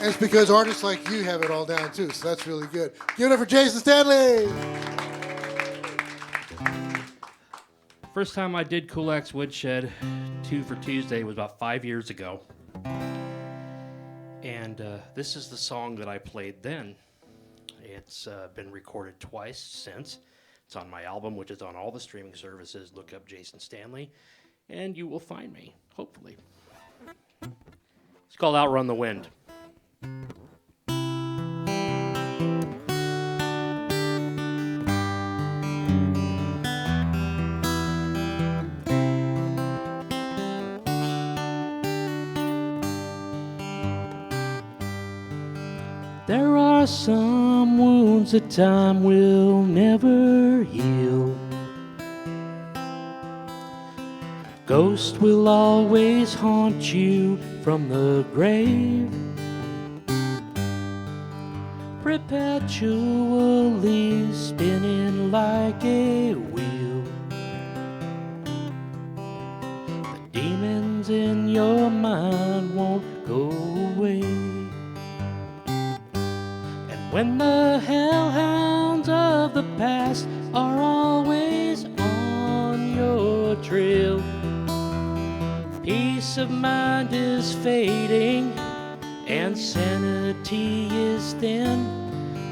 it's because artists like you have it all down too, so that's really good. Give it up for Jason Stanley. First time I did Cool Axe Woodshed 2 for Tuesday was about 5 years ago. And this is the song that I played then. It's been recorded twice since. It's on my album, which is on all the streaming services. Look up Jason Stanley, and you will find me, hopefully. It's called Outrun the Wind. There are some wounds that time will never heal. Ghost will always haunt you from the grave, perpetually spinning like a wheel. The demons in your mind won't go away. When the hellhounds of the past are always on your trail, peace of mind is fading and sanity is thin.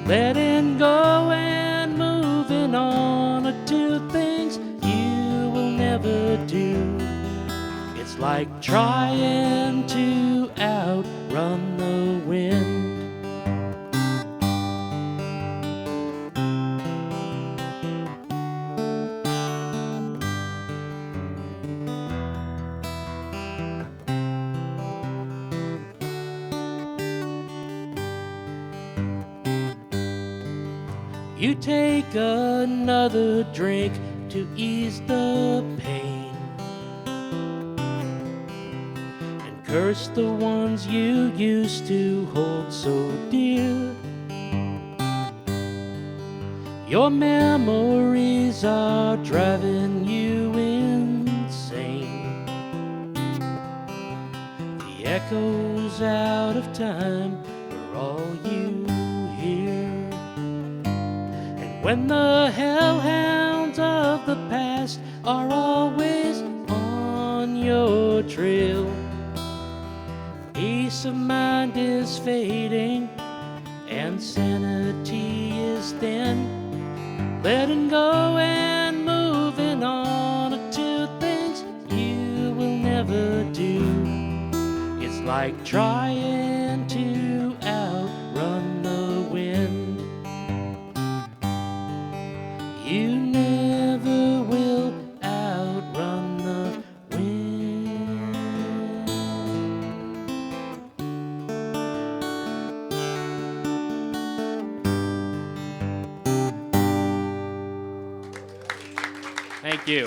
Letting go and moving on are two things you will never do. It's like trying to outrun the wind. You take another drink to ease the pain and curse the ones you used to hold so dear. Your memories are driving you insane. The echoes out of time are all you hear. When the hellhounds of the past are always on your trail, peace of mind is fading and sanity is thin. Letting go and moving on are two things you will never do. It's like trying to outrun the wind. You never will outrun the wind. Thank you.